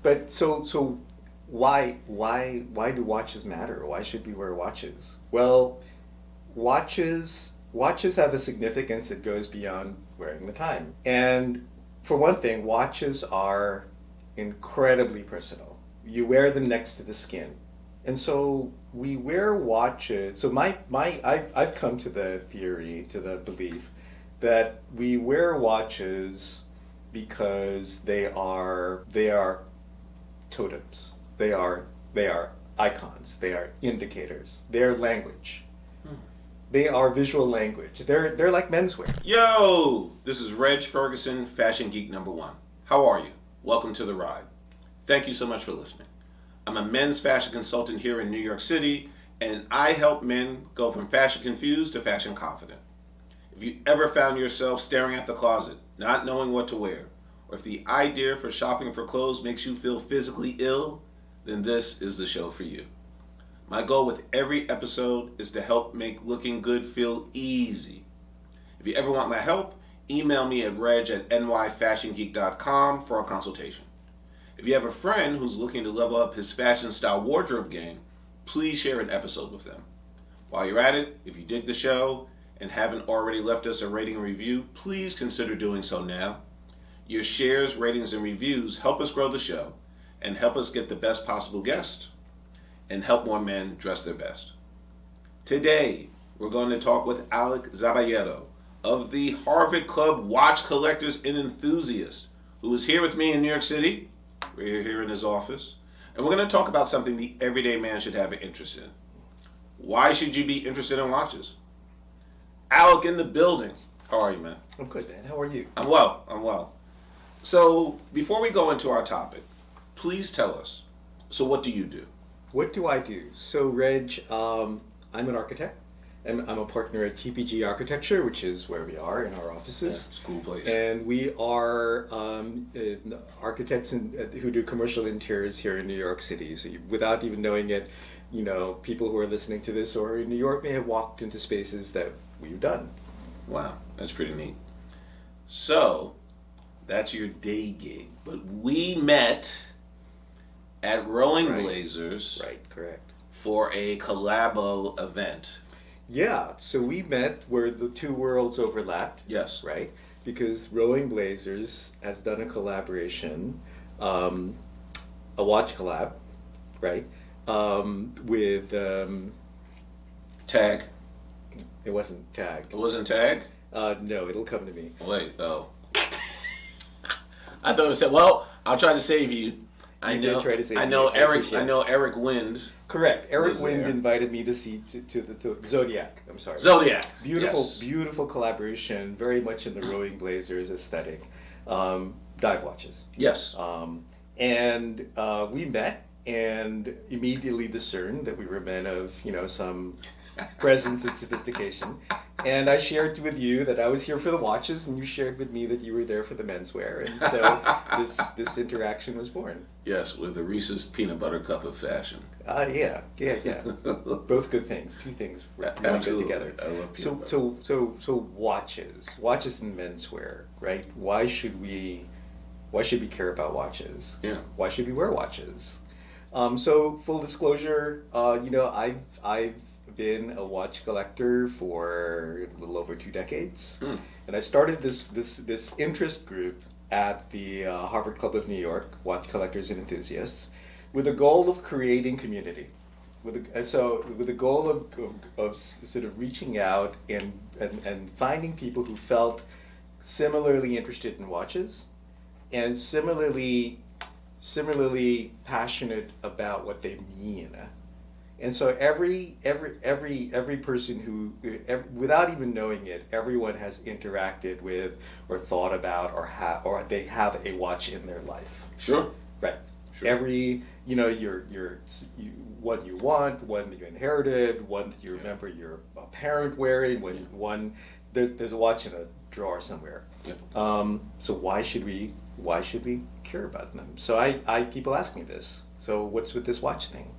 But so why do watches matter? Why should we wear watches? Well, watches have a significance that goes beyond wearing the time. And for one thing, watches are incredibly personal. You wear them next to the skin. And so we wear watches. So I've come to the theory, to the belief that we wear watches because they are totems. They are icons. They are indicators. They're language. They are visual language. They're like menswear. Yo, this is Reg Ferguson, Fashion Geek #1. How are you? Welcome to the ride. Thank you so much for listening. I'm a men's fashion consultant here in New York City, and I help men go from fashion confused to fashion confident. If you ever found yourself staring at the closet, not knowing what to wear, or if the idea for shopping for clothes makes you feel physically ill, then this is the show for you. My goal with every episode is to help make looking good feel easy. If you ever want my help, email me at reg@nyfashiongeek.com for a consultation. If you have a friend who's looking to level up his fashion style wardrobe game, please share an episode with them. While you're at it, if you dig the show and haven't already left us a rating and review, please consider doing so now. Your shares, ratings, and reviews help us grow the show and help us get the best possible guest and help more men dress their best. Today, we're going to talk with Alec Zaballero of the Harvard Club Watch Collectors and Enthusiast, who is here with me in New York City. We're here in his office. And we're going to talk about something the everyday man should have an interest in. Why should you be interested in watches? Alec in the building. How are you, man? I'm good, man. How are you? I'm well. So, before we go into our topic, please tell us, so what do you do? What do I do? So, Reg, I'm an architect. I'm a partner at TPG Architecture, which is where we are in our offices. It's a cool place. And we are architects who do commercial interiors here in New York City. So without even knowing it, people who are listening to this or in New York may have walked into spaces that we've done. Wow, that's pretty neat. So, that's your day gig. But we met at Rolling Blazers. Right, correct. For a collabo event. Yeah, so we met where the two worlds overlapped. Yes. Right? Because Rolling Blazers has done a collaboration, a watch collab, right? With Tag. It wasn't Tag. It wasn't Tag? No, it'll come to me. Wait, oh. I thought it said, well, I'll try to save you. I know Eric Wind. Correct. Eric Wind invited me to see to the Zodiac. I'm sorry. Zodiac. Beautiful collaboration. Very much in the Rowing Blazers aesthetic. Dive watches. Yes. And we met and immediately discerned that we were men of some presence and sophistication. And I shared with you that I was here for the watches, and you shared with me that you were there for the menswear, and so this interaction was born. Yes, with the Reese's peanut butter cup of fashion. Yeah. Both good things. Two things really good together. I love So watches and menswear, right? Why should we care about watches? Yeah. Why should we wear watches? So full disclosure, I've been a watch collector for a little over 2 decades, and I started this interest group at the Harvard Club of New York, Watch Collectors and Enthusiasts, with the goal of creating community, with the goal of sort of reaching out and finding people who felt similarly interested in watches and similarly passionate about what they mean. And so every person who, without even knowing it, everyone has interacted with or thought about or they have a watch in their life. Sure. Right. Sure. One you want, one that you inherited, one that you remember your parent wearing, one there's a watch in a drawer somewhere. Yeah. So why should we care about them? So I people ask me this. So what's with this watch thing?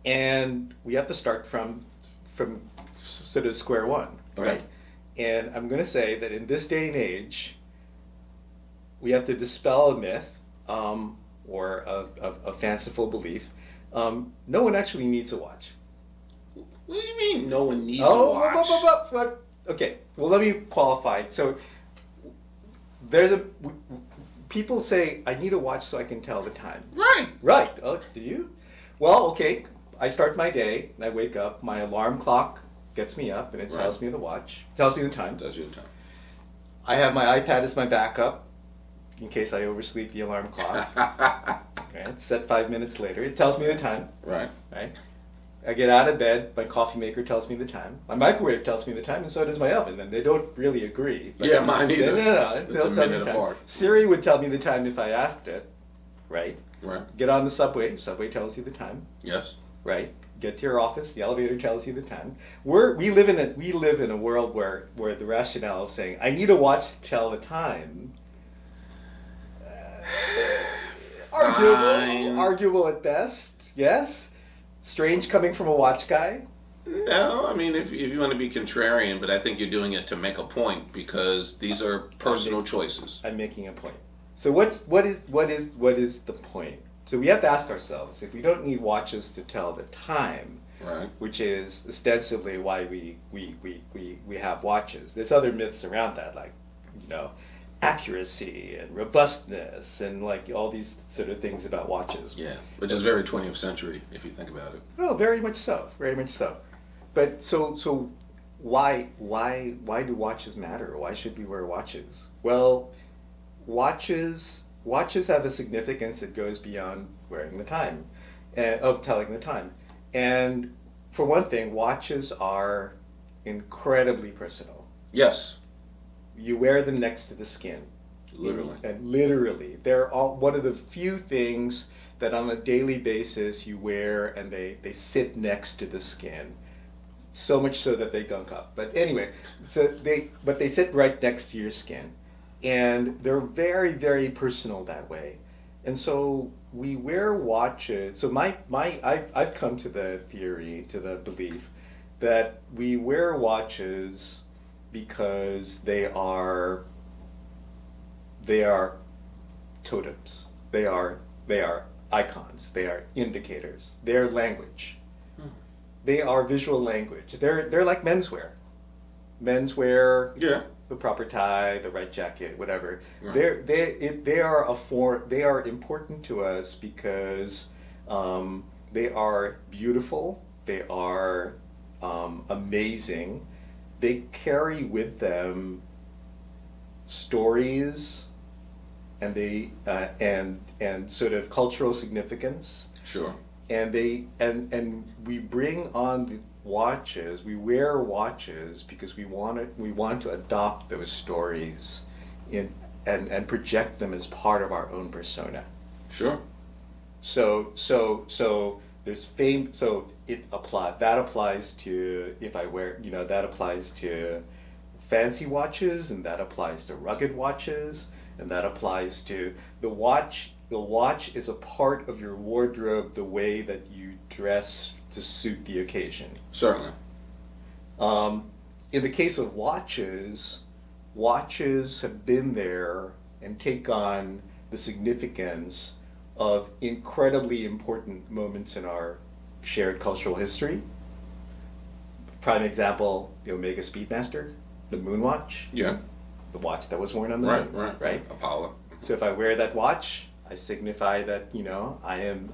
And we have to start from sort of square one, right? And I'm going to say that in this day and age, we have to dispel a myth. or a fanciful belief, no one actually needs a watch. What do you mean no one needs a watch? Okay, well, let me qualify. So people say, I need a watch so I can tell the time. Right. Right. Oh, do you? Well, okay. I start my day, I wake up, my alarm clock gets me up, and it tells me the watch, tells me the time. Tells you the time. I have my iPad as my backup in case I oversleep the alarm clock. Okay, it's set 5 minutes later. It tells me the time. Right. Right. I get out of bed, my coffee maker tells me the time. My microwave tells me the time, and so does my oven. And they don't really agree. But yeah, mine either. No, it's they'll a tell me minute the time. apart. Siri would tell me the time if I asked it. Right. Right. Get on the subway. Subway tells you the time. Yes. Right. Get to your office. The elevator tells you the time. We live in a world where the rationale of saying I need a watch to tell the time. Arguable at best. Yes. Strange coming from a watch guy. No, I mean if you want to be contrarian, but I think you're doing it to make a point because these are personal choices. I'm making a point. So what is the point? So we have to ask ourselves if we don't need watches to tell the time, right? Which is ostensibly why we have watches. There's other myths around that, like accuracy and robustness and like all these sort of things about watches. Yeah, which is very 20th century if you think about it. Oh, very much so, very much so. But so why do watches matter? Why should we wear watches? Well, watches have a significance that goes beyond wearing the time, of telling the time. And for one thing, watches are incredibly personal. Yes. You wear them next to the skin. Literally. And literally. They're all one of the few things that on a daily basis you wear and they sit next to the skin. So much so that they gunk up. But anyway, they sit right next to your skin. And they're very, very personal that way. And so we wear watches. So I've come to the theory, to the belief that we wear watches because they are totems. They are icons. They are indicators. They're language. They are visual language. They're like menswear. Menswear. Yeah. The proper tie, the right jacket, whatever. Right. They are important to us because they are beautiful. They are amazing. They carry with them stories and and sort of cultural significance. Sure. And we bring on the watches. We wear watches because we want to adopt those stories and project them as part of our own persona. Sure. So there's fame. So that applies to if I wear. That applies to fancy watches, and that applies to rugged watches, and that applies to the watch. The watch is a part of your wardrobe, the way that you dress to suit the occasion. Certainly. In the case of watches have been there and take on the significance of incredibly important moments in our shared cultural history. Prime example, the Omega Speedmaster, the moon watch. Yeah. The watch that was worn on the moon. Right. Apollo. So if I wear that watch, I signify that I am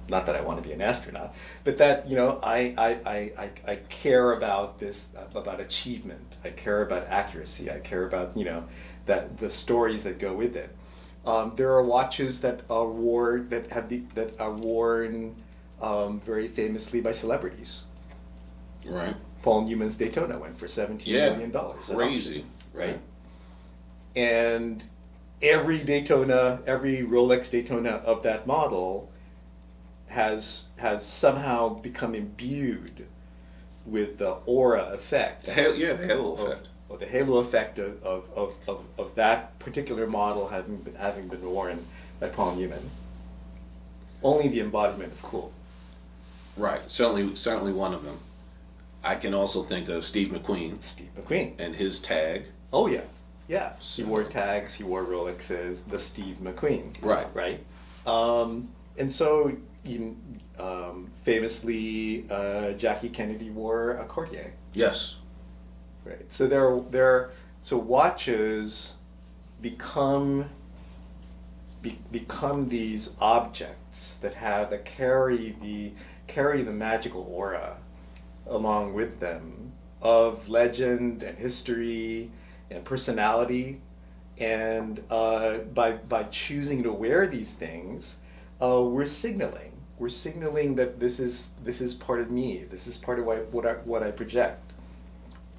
not that I want to be an astronaut, but that I care about about achievement. I care about accuracy. I care about that the stories that go with it. There are watches that are worn very famously by celebrities. Right. Paul Newman's Daytona went for $17 million. Crazy. Right. And every Rolex Daytona of that model has somehow become imbued with the aura effect. The halo effect. Or the halo effect of that particular model having been worn by Paul Newman. Only the embodiment of cool. Right. Certainly one of them. I can also think of Steve McQueen. Steve McQueen. And his tag. Oh yeah. Yeah, he wore tags, he wore Rolexes, the Steve McQueen. Right. Right. And so, famously, Jackie Kennedy wore a Cartier. Yes. Right. So so watches become these objects that carry the magical aura along with them of legend and history and personality, and by choosing to wear these things, we're signaling that this is part of me. This is part of what I project.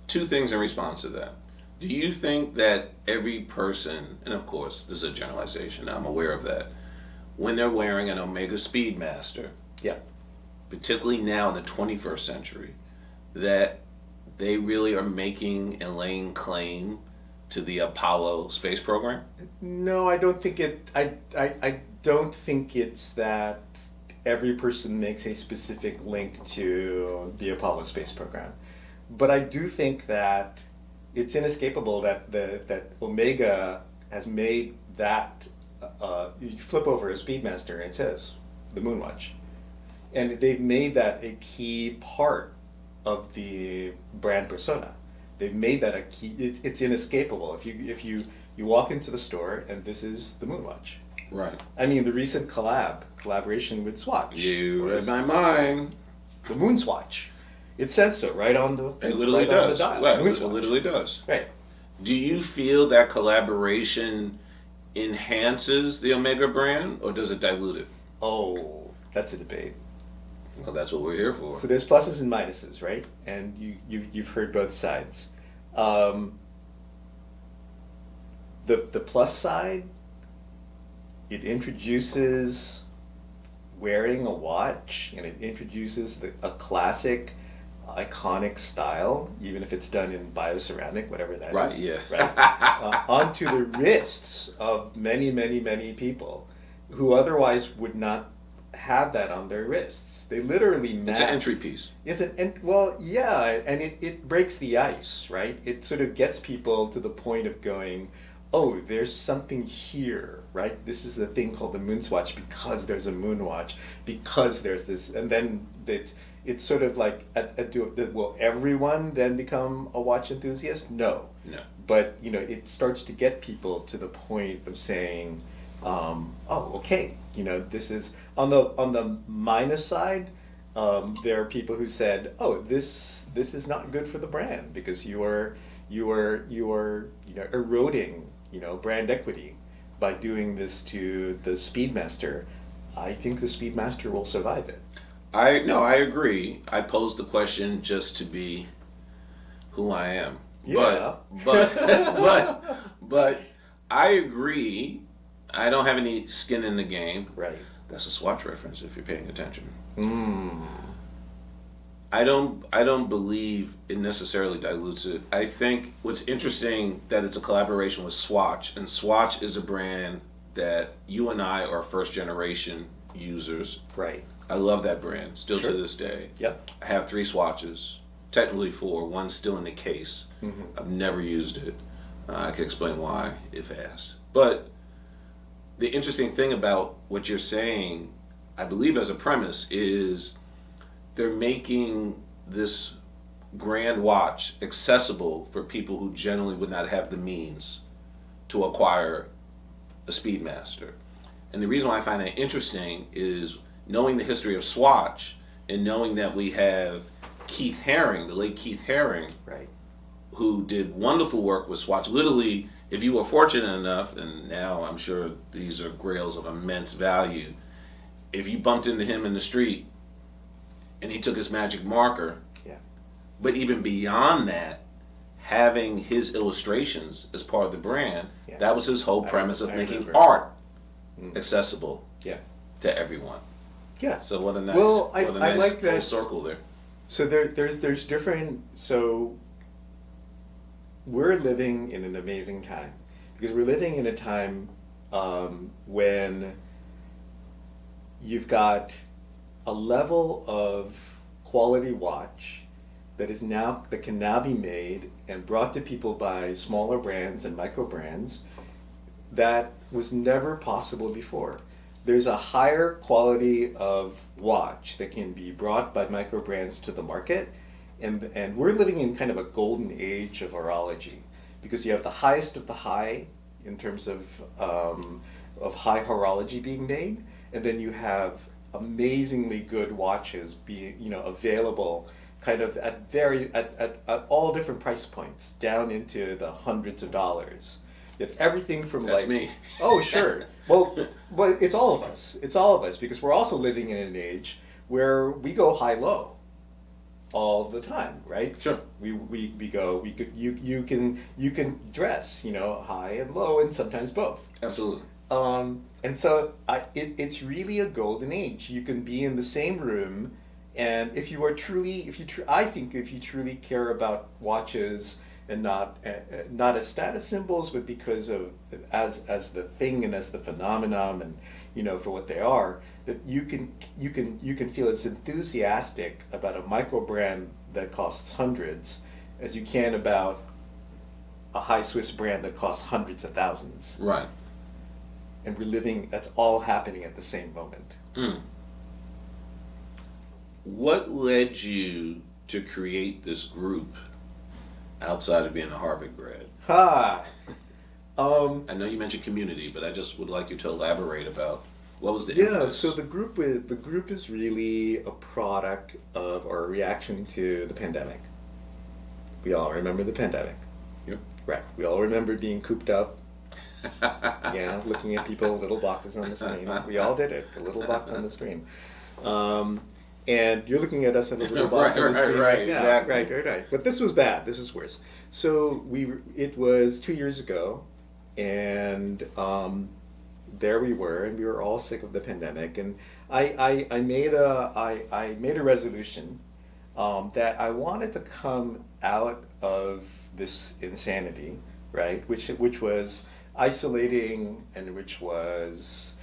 Two things in response to that. Do you think that every person, and of course this is a generalization, I'm aware of that, when they're wearing an Omega Speedmaster, Yeah. particularly now in the 21st century, that they really are making and laying claim to the Apollo space program? No, I don't think I don't think it's that every person makes a specific link to the Apollo space program. But I do think that it's inescapable that Omega has made that. You flip over a Speedmaster and it says the Moonwatch, and they've made that a key part of the brand persona. They've made that a key. It's inescapable. If you walk into the store and this is the Moonwatch. Right. I mean, the recent collaboration with Swatch. You read my mind. The Moonswatch. It says so right on the. It literally right on does. the dial. Right. It Moonswatch. literally does. Right. Do you feel that collaboration enhances the Omega brand, or does it dilute it? Oh, that's a debate. Well, that's what we're here for. So there's pluses and minuses, right? And you've heard both sides. The plus side, it introduces wearing a watch, and it introduces a classic, iconic style, even if it's done in bioceramic, whatever that Right, is. yeah. Right. Onto the wrists of many, many, many people who otherwise would not have that on their wrists. They literally match. It's an entry piece. Well, yeah, and it breaks the ice, right? It sort of gets people to the point of going, oh, there's something here, right? This is the thing called the Moonswatch because there's a Moonwatch, because there's this, and then it's sort of like, will everyone then become a watch enthusiast? No. No. But, it starts to get people to the point of saying, oh, okay, this is, on the minus side, there are people who said, oh, this is not good for the brand because you are eroding, brand equity by doing this to the Speedmaster. I think the Speedmaster will survive it. I agree. I posed the question just to be who I am. Yeah. But I agree. I don't have any skin in the game. Right. That's a Swatch reference if you're paying attention. Mm. I don't believe it necessarily dilutes it. I think what's interesting that it's a collaboration with Swatch, and Swatch is a brand that you and I are first generation users. Right. I love that brand still Sure. to this day. Yep. I have 3 Swatches, technically 4. One's still in the case. Mm-hmm. I've never used it. I can explain why if asked. But the interesting thing about what you're saying, I believe as a premise, is they're making this grand watch accessible for people who generally would not have the means to acquire a Speedmaster. And the reason why I find that interesting is knowing the history of Swatch and knowing that we have Keith Haring, the late Keith Haring, Right. who did wonderful work with Swatch. Literally, if you were fortunate enough, and now I'm sure these are grails of immense value, if you bumped into him in the street and he took his magic marker, Yeah. but even beyond that, having his illustrations as part of the brand, Yeah. that was his whole premise of I making remember. art Mm. accessible Yeah. to everyone. Yeah. So what a nice, Well, I what a nice like full that. circle there. So there's different. So we're living in an amazing time because we're living in a time when you've got a level of quality watch that can now be made and brought to people by smaller brands and micro brands that was never possible before. There's a higher quality of watch that can be brought by micro brands to the market, and we're living in kind of a golden age of horology, because you have the highest of the high in terms of high horology being made, and then you have amazingly good watches being available kind of at all different price points down into the hundreds of dollars. You have everything from That's me. Oh, sure. Well, it's all of us. It's all of us, because we're also living in an age where we go high-low all the time, right? Sure. You can dress, high and low, and sometimes both. Absolutely. And so it's really a golden age. You can be in the same room, and if you truly care about watches, and not as status symbols, but because of as the thing and as the phenomenon, and for what they are, that you can feel as enthusiastic about a micro brand that costs hundreds as you can about a high Swiss brand that costs hundreds of thousands. Right. And that's all happening at the same moment. Mm. What led you to create this group outside of being a Harvard grad? Ha! I know you mentioned community, but I just would like you to elaborate about what was the impetus? So the group is really a product of, or a reaction to, the pandemic. We all remember the pandemic. Yep. Right. We all remember being cooped up. Yeah, looking at people, little boxes on the screen. We all did it. A little box on the screen. And you're looking at us in a little box on the screen. Right, Yeah, exactly. right. But this was bad. This was worse. So it was 2 years ago, and there we were, and we were all sick of the pandemic. And I made a resolution that I wanted to come out of this insanity, right? Which was isolating, and which was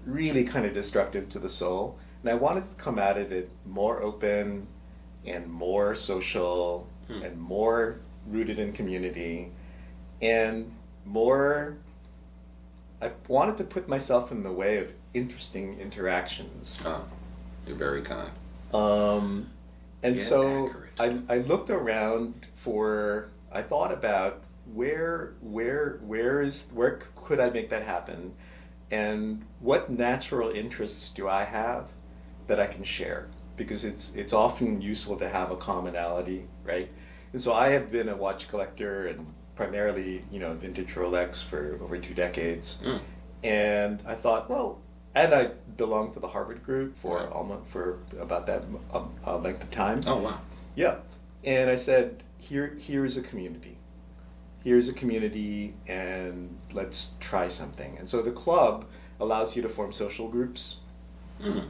really kind of destructive to the soul. And I wanted to come out of it more open and more social and more rooted in community and more. I wanted to put myself in the way of interesting interactions. Oh, you're very kind. And so accurate. I looked around I thought about where could I make that happen, and what natural interests do I have that I can share, because it's often useful to have a commonality, right? And so I have been a watch collector, and primarily vintage Rolex for over 2 decades, and I thought, and I belonged to the Harvard group for about that length of time. Oh wow. Yeah, and I said, here's a community. Here's a community, and let's try something. And so the club allows you to form social groups. Mm.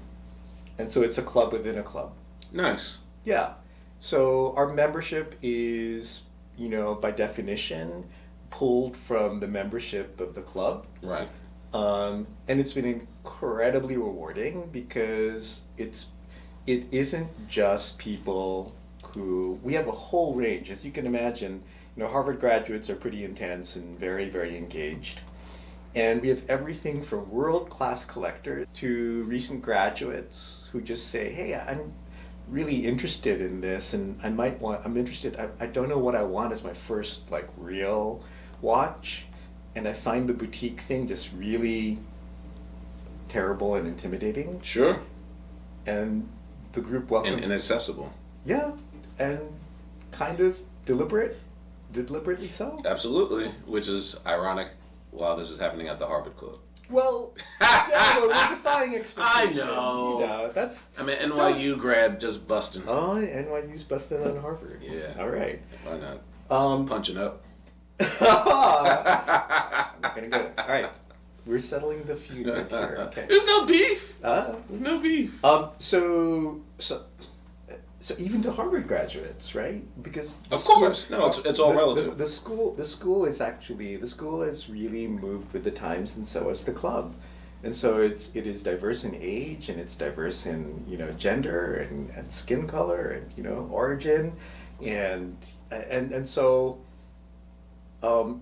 And so it's a club within a club. Nice. Yeah. So our membership is, by definition, pulled from the membership of the club. Right. And it's been incredibly rewarding, because it isn't just people we have a whole range, as you can imagine. Harvard graduates are pretty intense and very, very engaged. And we have everything from world-class collectors to recent graduates who just say, hey, I'm really interested in this, and I'm interested, I don't know what I want as my first real watch, and I find the boutique thing just really terrible and intimidating. Sure. And the group welcomes... And accessible. Yeah, and kind of deliberately so. Absolutely, which is ironic while this is happening at the Harvard Club. Well, yeah, we're defying expectations. I know. That's... NYU grad just busting. Oh, NYU's busting on Harvard. Yeah. All right. Why not? Punching up. I'm not going to go there. All right. We're settling the feud right here. Okay. There's no beef. There's no beef. So even to Harvard graduates, right? Because of course, no, it's all relative. The school has really moved with the times, and so has the club, and so it is diverse in age, and it's diverse in gender and skin color and origin, And so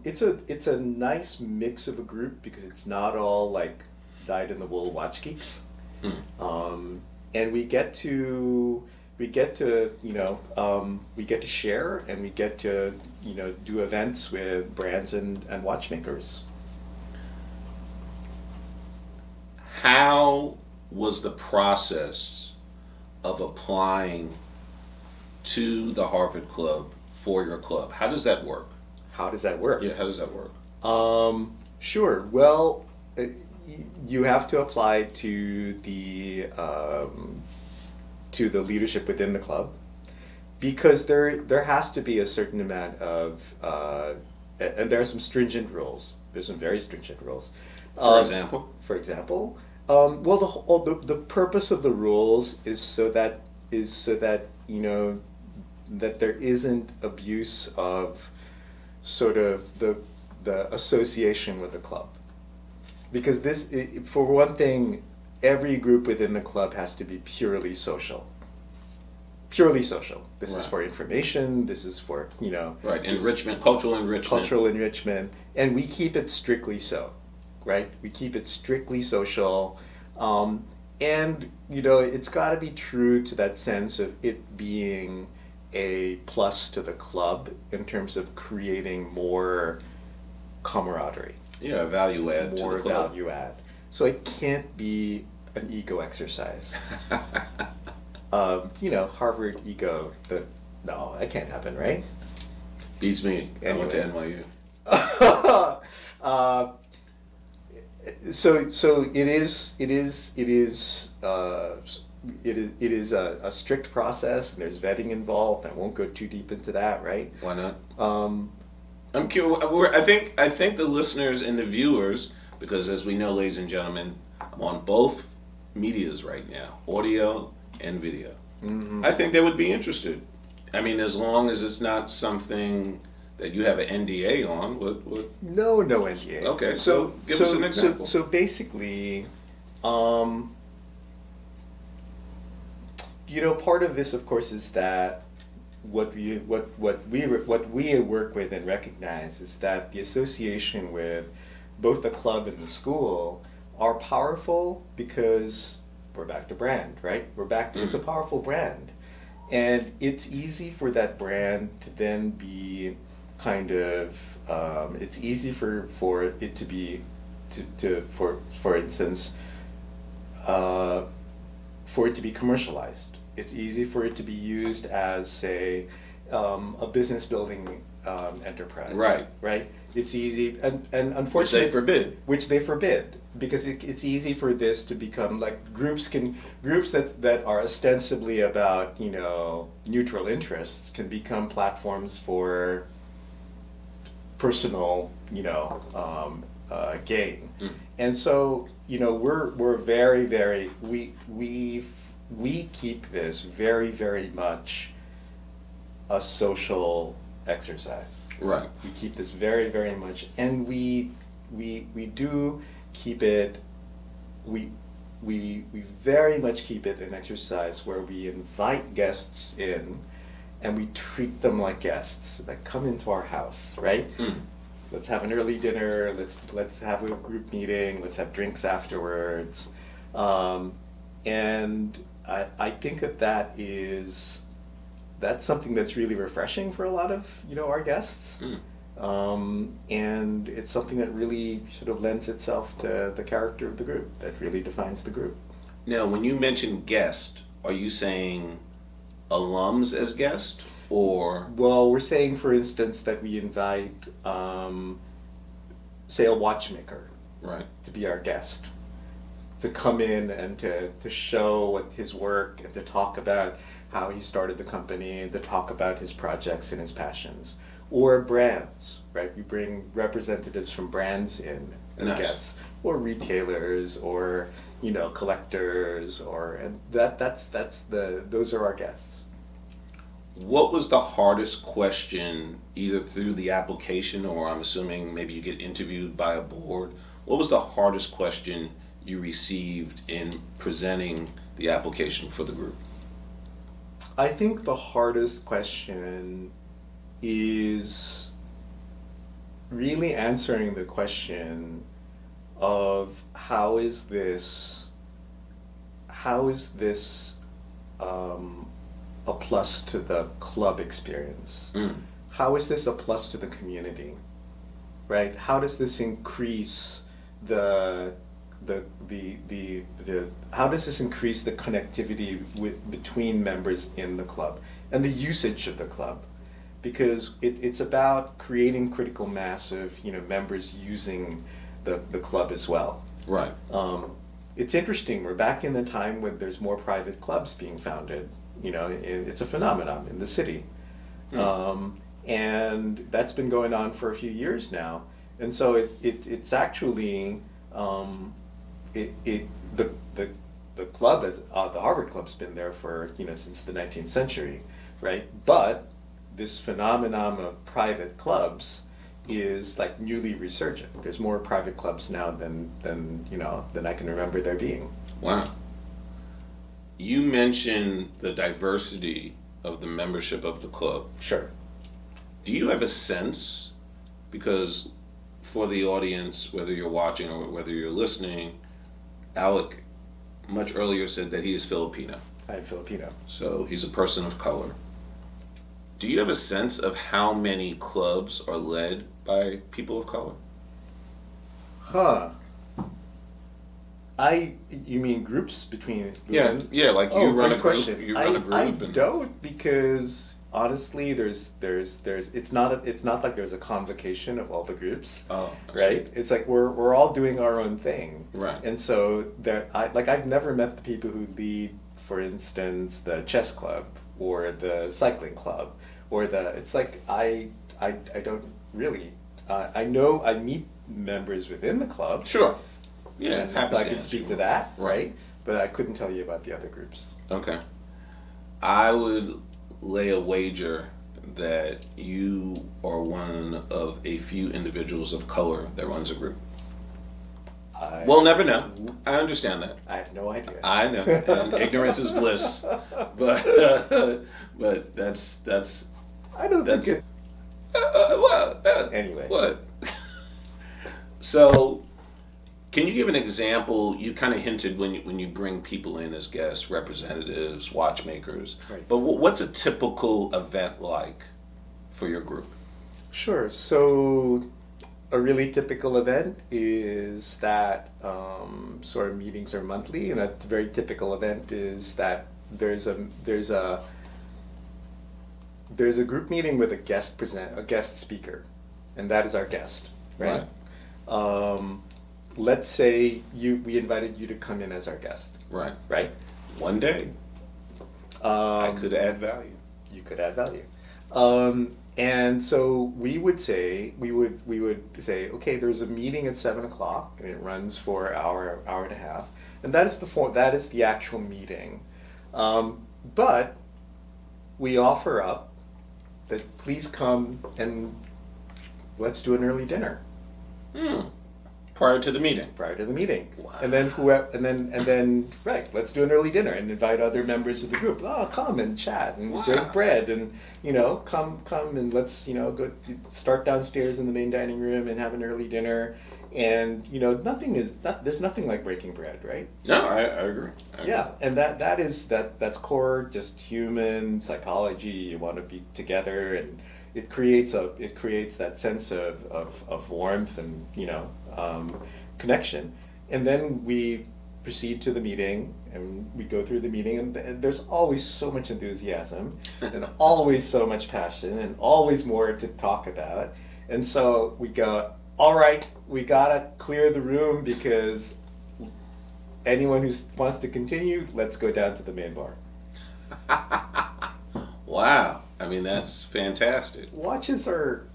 it's a nice mix of a group because it's not all like dyed in the wool watch geeks. And we get to we get to share, and we get to do events with brands and watchmakers. How was the process of applying to the Harvard Club for your club? How does that work? How does that work? Yeah, how does that work? Sure. Well, you have to apply to the leadership within the club, because there has to be a certain amount of and there are some stringent rules. There's some very stringent rules. For example? For example, well, the purpose of the rules is so that that there isn't abuse of sort of the association with the club. Because for one thing, every group within the club has to be purely social. Purely social. This is for information. This is for right, enrichment, cultural enrichment, and we keep it strictly so, right? We keep it strictly social, and it's got to be true to that sense of it being a plus to the club in terms of creating more camaraderie. Yeah, value add to the club. More value add. So it can't be an ego exercise. Harvard ego. No, that can't happen, right? Beats me. Anyway. I went to NYU. So it is a strict process, and there's vetting involved. I won't go too deep into that, right? Why not? I'm curious. I think the listeners and the viewers, because as we know, ladies and gentlemen, I'm on both medias right now, audio and video. Mm-hmm. I think they would be interested. I mean, as long as it's not something that you have an NDA on. What? No NDA. Okay, so give us an example. So basically, part of this, of course, is that what we work with and recognize is that the association with both the club and the school are powerful because we're back to brand, right? It's a powerful brand, and it's easy for that brand to then be kind of it's easy for it to be for instance for it to be commercialized. It's easy for it to be used as, say, a business building enterprise. Right. It's easy, and unfortunately, which they forbid, because it's easy for this to become like groups that are ostensibly about neutral interests can become platforms for personal gain. And so we're very, very we keep this very, very much a social exercise. Right. We keep this very, very much, and we do keep it. We very much keep it an exercise where we invite guests in, and we treat them like guests that come into our house. Right. Let's have an early dinner. Let's have a group meeting. Let's have drinks afterwards, and I think that's something that's really refreshing for a lot of our guests, and it's something that really sort of lends itself to the character of the group, that really defines the group. Now, when you mention guest, are you saying alums as guest, or? Well, we're saying, for instance, that we invite, say, a watchmaker, right, to be our guest, to come in and to show what his work, and to talk about how he started the company, and to talk about his projects and his passions. Or brands, right? We bring representatives from brands in as guests, or retailers, or collectors, and those are our guests. What was the hardest question, either through the application, or I'm assuming maybe you get interviewed by a board? What was the hardest question you received in presenting the application for the group? I think the hardest question is really answering the question of how is this a plus to the club experience? How is this a plus to the community? Right? How does this increase the how does this increase the connectivity between members in the club and the usage of the club? Because it's about creating critical mass of members using the club as well. Right. It's interesting. We're back in the time when there's more private clubs being founded. It's a phenomenon in the city, and that's been going on for a few years now. And so it's actually the club as the Harvard Club's been there for since the 19th century, right? But this phenomenon of private clubs is like newly resurgent. There's more private clubs now than I can remember there being. Wow. You mentioned the diversity of the membership of the club. Sure. Do you have a sense, because for the audience, whether you're watching or whether you're listening, Alec much earlier said that he is Filipino. I'm Filipino. So he's a person of color. Do you have a sense of how many clubs are led by people of color? Huh. You mean groups between women? Yeah, like you run a group. Question. You run a group. I don't, because honestly, there's it's not like there's a convocation of all the groups. Oh, right. It's like we're all doing our own thing. Right. And so I've never met the people who lead, for instance, the chess club or the cycling club or it's like I don't really I know I meet members within the club. Sure. Yeah, and I can speak to that, right? But I couldn't tell you about the other groups. Okay. I would lay a wager that you are one of a few individuals of color that runs a group. We'll never know. I understand that. I have no idea. I know. And ignorance is bliss. But that's. I don't think it. Anyway. What? So, can you give an example? You kind of hinted when you bring people in as guests, representatives, watchmakers. Right. But what's a typical event like for your group? Sure. So, a really typical event is that sort of meetings are monthly, and a very typical event is that there's a group meeting with a guest speaker, and that is our guest, right? Let's say we invited you to come in as our guest. Right. Right? One day. I could add value. You could add value. And so we would say, okay, there's a meeting at 7:00 and it runs for an hour and a half. And that is the actual meeting. But we offer up that please come and let's do an early dinner. Prior to the meeting. Wow. And then right, let's do an early dinner and invite other members of the group. Oh, come and chat and break bread and come and let's go start downstairs in the main dining room and have an early dinner. And there's nothing like breaking bread, right? No, I agree. Yeah, and that's core just human psychology. You want to be together, and it creates that sense of warmth and connection. And then we proceed to the meeting, and we go through the meeting, and there's always so much enthusiasm and always so much passion and always more to talk about. And so we go, all right, we gotta clear the room because anyone who wants to continue, let's go down to the main bar. Wow. I mean, that's fantastic. Watches are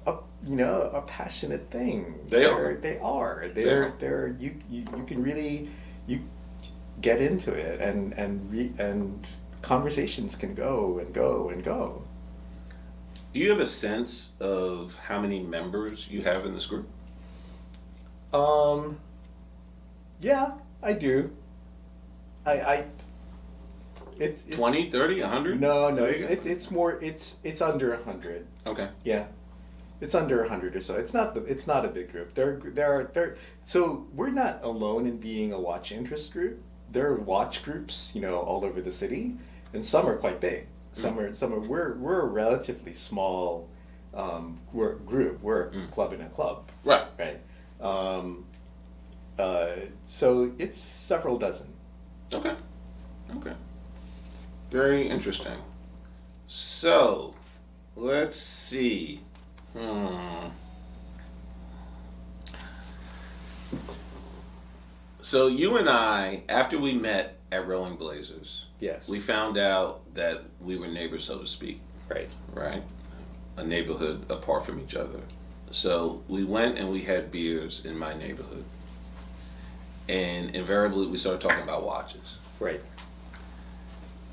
a passionate thing. They are. They're you can really get into it and conversations can go and go and go. Do you have a sense of how many members you have in this group? Yeah, I do. It's 20, 30, 100? No, it's more. It's under 100. Okay. Yeah, it's under 100 or so. It's not a big group. So we're not alone in being a watch interest group. There are watch groups, all over the city, and some are quite big. Some are. We're a relatively small group. We're a club in a club. Right. Right. So it's several dozen. Okay. Very interesting. So, let's see. So you and I, after we met at Rolling Blazers, Yes. we found out that we were neighbors, so to speak. Right. Right? A neighborhood apart from each other. So we went and we had beers in my neighborhood. And invariably we started talking about watches. Right.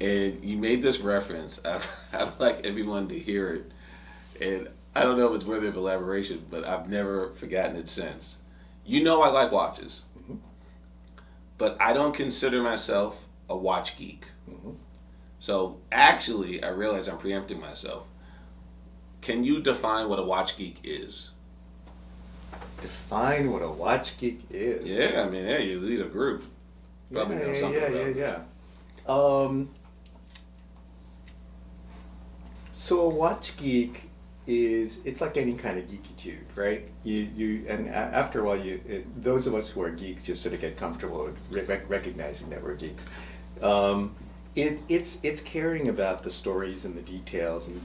And you made this reference. I'd like everyone to hear it. And I don't know if it's worthy of elaboration, but I've never forgotten it since. You know I like watches. Mm-hmm. But I don't consider myself a watch geek. Mm-hmm. So actually, I realize I'm preempting myself. Can you define what a watch geek is? Define what a watch geek is. Yeah, I mean, yeah, you lead a group. Probably know something about it. Yeah. So a watch geek it's like any kind of geekitude, right? After a while, those of us who are geeks just sort of get comfortable with recognizing that we're geeks. It's caring about the stories and the details and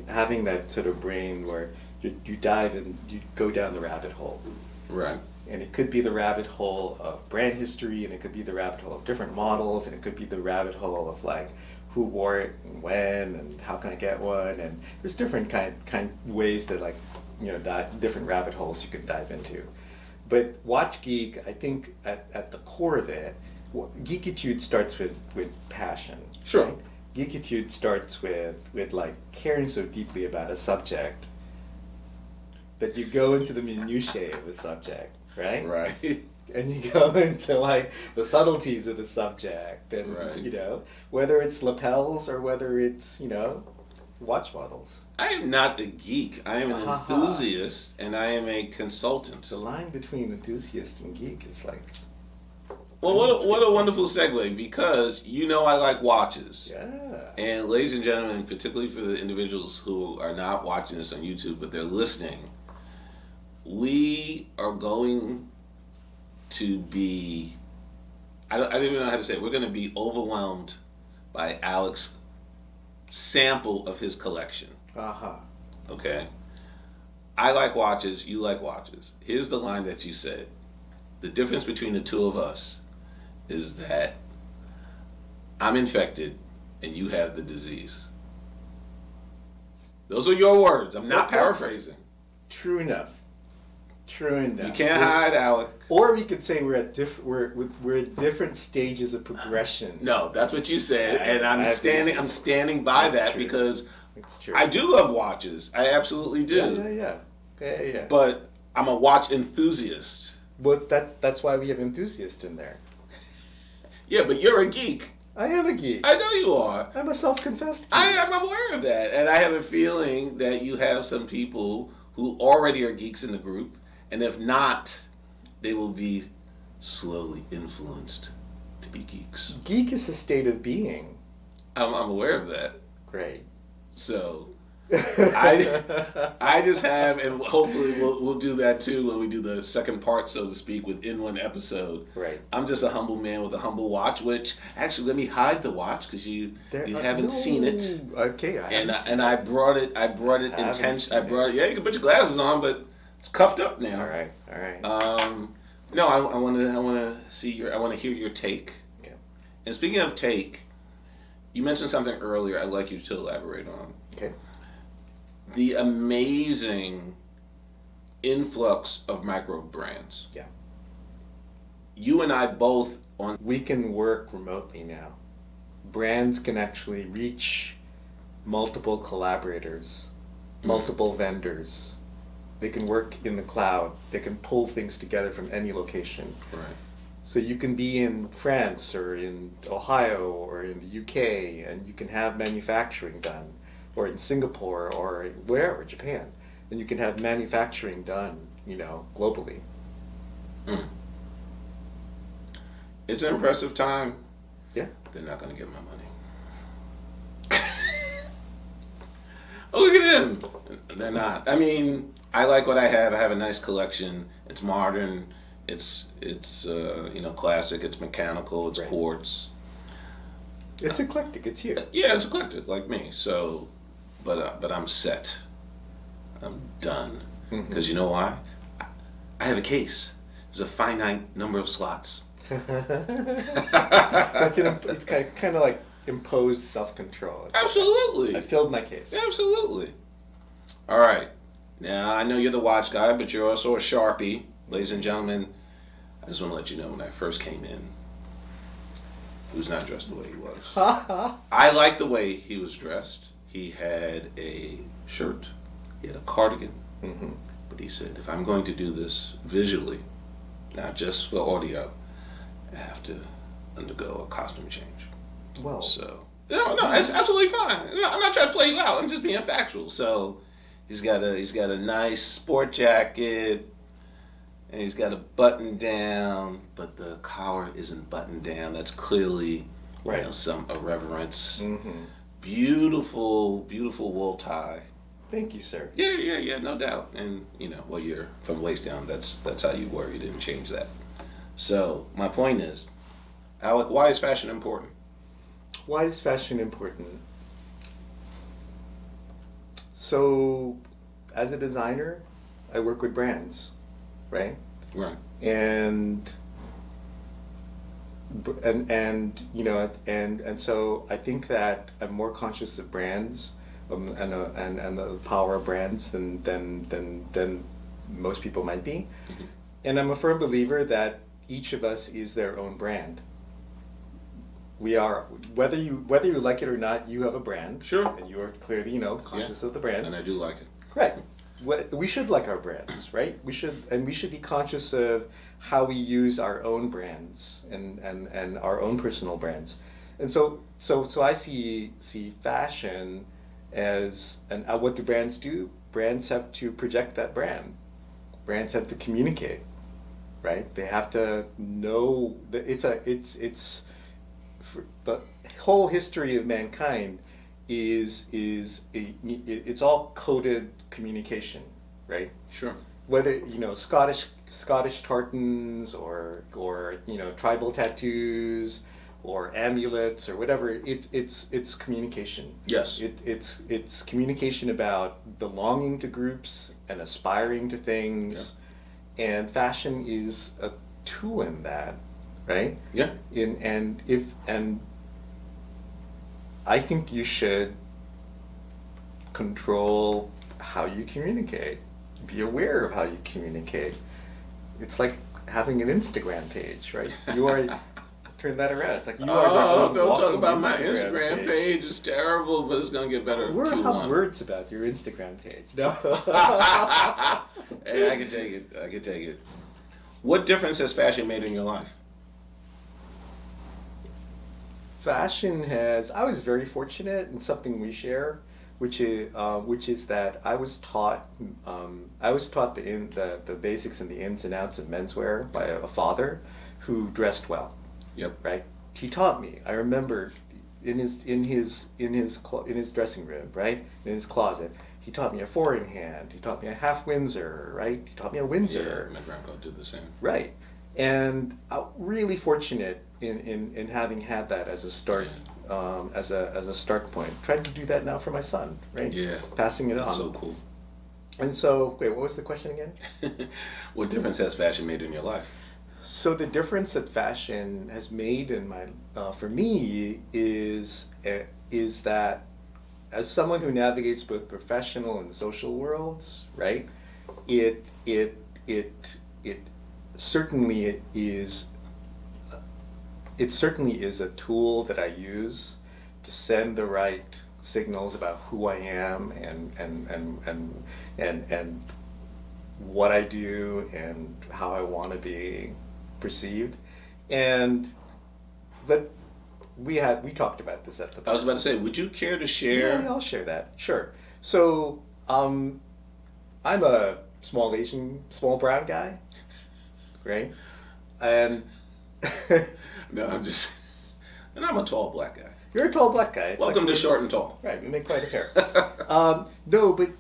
having that sort of brain where you dive and you go down the rabbit hole. Right. And it could be the rabbit hole of brand history, and it could be the rabbit hole of different models, and it could be the rabbit hole of like who wore it and when and how can I get one, and there's different kind ways to different rabbit holes you could dive into. But Watch Geek, I think at the core of it, geekitude starts with passion. Sure. Right? Geekitude starts with like caring so deeply about a subject that you go into the minutiae of the subject, right? Right. And you go into like the subtleties of the subject, and Right. Whether it's lapels or whether it's watch models. I am not a geek. I am an enthusiast, and I am a consultant. The line between enthusiast and geek is like. Well, what a wonderful segue, because I like watches. Yeah. And ladies and gentlemen, particularly for the individuals who are not watching this on YouTube, but they're listening, we are going to be, I don't even know how to say it, we're going to be overwhelmed by Alec's sample of his collection. Okay? I like watches, you like watches. Here's the line that you said. The difference between the two of us is that I'm infected and you have the disease. Those are your words. I'm not paraphrasing. True enough. You can't hide, Alec. Or we could say we're at different stages of progression. No, that's what you said, and I'm standing by that true. Because it's true. I do love watches. I absolutely do. Yeah. But I'm a watch enthusiast. Well, that's why we have enthusiast in there. Yeah, but you're a geek. I am a geek. I know you are. I'm a self-confessed geek. I am aware of that, and I have a feeling that you have some people who already are geeks in the group, and if not, they will be slowly influenced to be geeks. Geek is a state of being. I'm aware of that. Great. So I just have, and hopefully we'll do that too when we do the second part, so to speak, within one episode. Right. I'm just a humble man with a humble watch. Which actually, let me hide the watch because you haven't seen it. Okay. I brought it. I brought it intentionally. I brought it. Yeah, you can put your glasses on, but it's cuffed up now. All right. No, I want to see I want to hear your take. Okay. And speaking of take, you mentioned something earlier. I'd like you to elaborate on. Okay. The amazing influx of micro brands. Yeah. You and I both on. We can work remotely now. Brands can actually reach multiple collaborators, multiple vendors. They can work in the cloud. They can pull things together from any location. Right. So you can be in France or in Ohio or in the UK, and you can have manufacturing done, or in Singapore or wherever, Japan, and you can have manufacturing done, globally. Mm. It's an impressive time. Yeah. They're not going to get my money. Oh, look at them. They're not. I mean, I like what I have. I have a nice collection. It's modern. It's classic. It's mechanical. It's Right. quartz. It's eclectic. It's you. Yeah, it's eclectic, like me. So, but I'm set. I'm done. Because you know why? I have a case. There's a finite number of slots. It's kind of like imposed self-control. Absolutely. I filled my case. Absolutely. All right. Now, I know you're the watch guy, but you're also a Sharpie. Ladies and gentlemen, I just want to let you know when I first came in, he was not dressed the way he was. I liked the way he was dressed. He had a shirt. He had a cardigan. Mm-hmm. But he said, if I'm going to do this visually, not just for audio, I have to undergo a costume change. Well, So, no, it's absolutely fine. No, I'm not trying to play you out. I'm just being factual. So, he's got a nice sport jacket, and he's got a button down, but the collar isn't buttoned down. That's clearly, right. Some irreverence. Mm-hmm. Beautiful, beautiful wool tie. Thank you, sir. Yeah, no doubt. And well, you're from the waist down. That's how you were. You didn't change that. So my point is, Alec, why is fashion important? Why is fashion important? So, as a designer, I work with brands, right? Right. And so I think that I'm more conscious of brands and the power of brands than most people might be. Mm-hmm. And I'm a firm believer that each of us is their own brand. We are, whether you like it or not, you have a brand. Sure. And you are clearly, conscious of the brand. And I do like it. Right. We should like our brands, right? We should be conscious of how we use our own brands and our own personal brands. And so I see fashion as, and what do brands do? Brands have to project that brand. Brands have to communicate, right? They have to know that it's for the whole history of mankind it's all coded communication, right? Sure. Whether Scottish tartans or tribal tattoos or amulets or whatever, it's communication. Yes. It's communication about belonging to groups and aspiring to things, and fashion is a tool in that, right? Yeah. And I think you should control how you communicate. Be aware of how you communicate. It's like having an Instagram page, right? You are turn that around. It's like you are. Oh, don't talk about my Instagram page. It's terrible, but it's gonna get better. We're Q1. have words about your Instagram page. No. Hey, I can take it. What difference has fashion made in your life? Fashion has. I was very fortunate in something we share, which is that I was taught the basics and the ins and outs of menswear by a father who dressed well. Yep. Right. He taught me. I remember in his dressing room, right, in his closet. He taught me a four-in-hand. He taught me a half Windsor, right? He taught me a Windsor. Yeah, my grandpa did the same. Right. And I'm really fortunate in having had that as a start, as a start point. Trying to do that now for my son, right? Yeah. Passing it on. That's so cool. And so, wait, what was the question again? What difference has fashion made in your life? So the difference that fashion has made in my, for me, is that as someone who navigates both professional and social worlds, right? It certainly is. It certainly is a tool that I use to send the right signals about who I am and what I do and how I want to be perceived. And but we talked about this at the I was bar. about to say, would you care to share? Yeah, I'll share that. Sure. So, I'm a small Asian, small brown guy, right? And No, I'm just. And I'm a tall black guy. you're a tall black guy. It's Welcome like to Short and Tall. right. We make quite a pair. No, but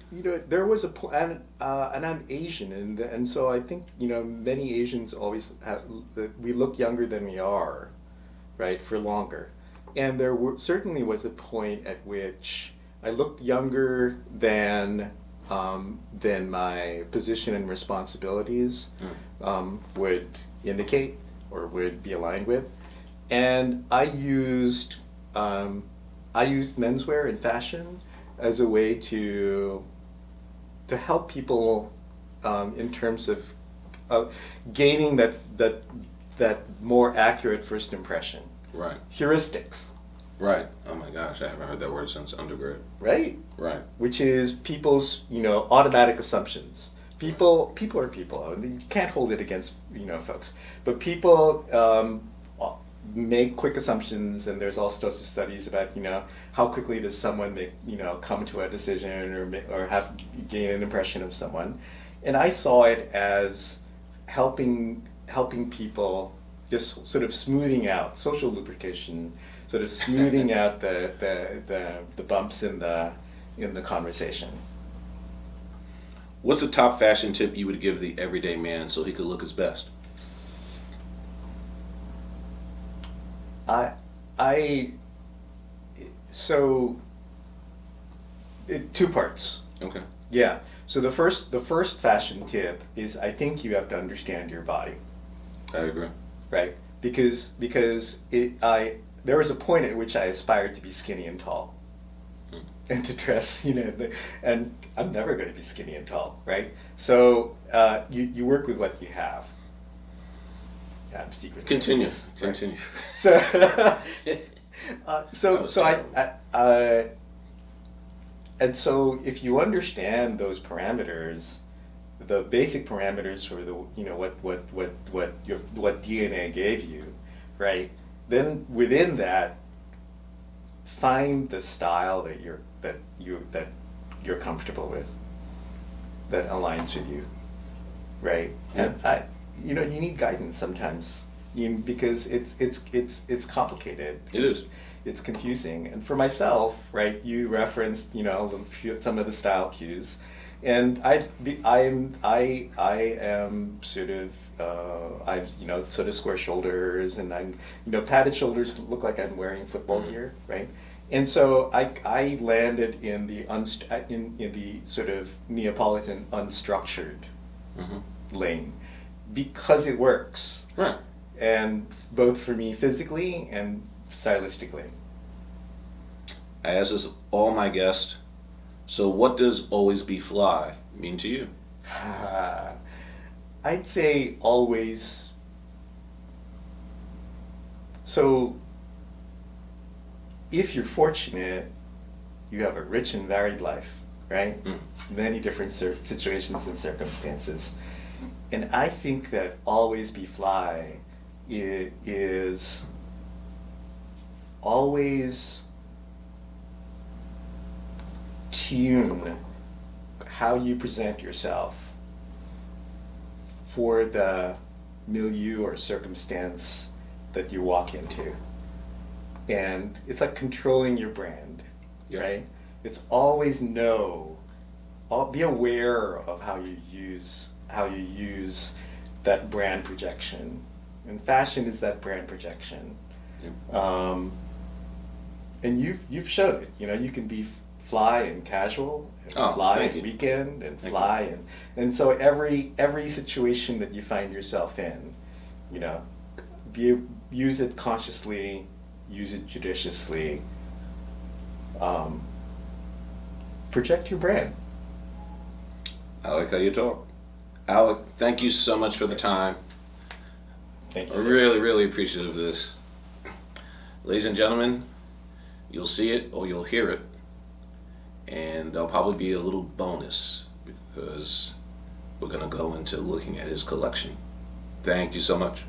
there was a point, and I'm Asian, and so I think many Asians always have, we look younger than we are, right, for longer, and certainly was a point at which I looked younger than my position and responsibilities would indicate or would be aligned with, and I used menswear and fashion as a way to help people in terms of gaining that more accurate first impression. Right. Heuristics, Right. Oh my gosh, I haven't heard that word since undergrad. right? Right. Which is people's automatic assumptions. People are people, and you can't hold it against folks. But people make quick assumptions, and there's all sorts of studies about how quickly does someone come to a decision or gain an impression of someone, and I saw it as helping people, just sort of smoothing out social lubrication, sort of smoothing out the bumps in the conversation. What's the top fashion tip you would give the everyday man so he could look his best? I so two parts. Okay. Yeah. So the first fashion tip is, I think you have to understand your body, I agree. right? Because there was a point at which I aspired to be skinny and tall, and to dress, and I'm never going to be skinny and tall, right? So you work with what you have. Yeah, I'm secretly Continue. doing this, right? Continue. So and so if you understand those parameters, the basic parameters for what DNA gave you, right? Then within that, find the style that you're comfortable with, that aligns with you, right? Yeah. And you need guidance sometimes, because it's complicated. It is. It's confusing. And for myself, right, you referenced some of the style cues, and I am sort of I've sort of square shoulders, and I'm padded shoulders look like I'm wearing football gear, right? And so I landed in the in the sort of Neapolitan unstructured lane, because it works, Right. and both for me physically and stylistically. I ask this of all my guests. So, what does always be fly mean to you? I'd say always. So, if you're fortunate, you have a rich and varied life, right? Many different situations and circumstances. And I think that always be fly is always tune how you present yourself for the milieu or circumstance that you walk into. And it's like controlling your brand, Yeah. right? It's always be aware of how you use that brand projection. And fashion is that brand projection. Yeah. And you've shown it. You can be fly and casual, and fly thank and you. weekend, and Thank fly and so every situation that you find yourself in, use it consciously, use it judiciously. Project your brand. I like how you talk. Alec, thank you so much for the time. Thank you. I'm Sir. really, really appreciative of this. Ladies and gentlemen, you'll see it or you'll hear it, and there'll probably be a little bonus because we're going to go into looking at his collection. Thank you so much.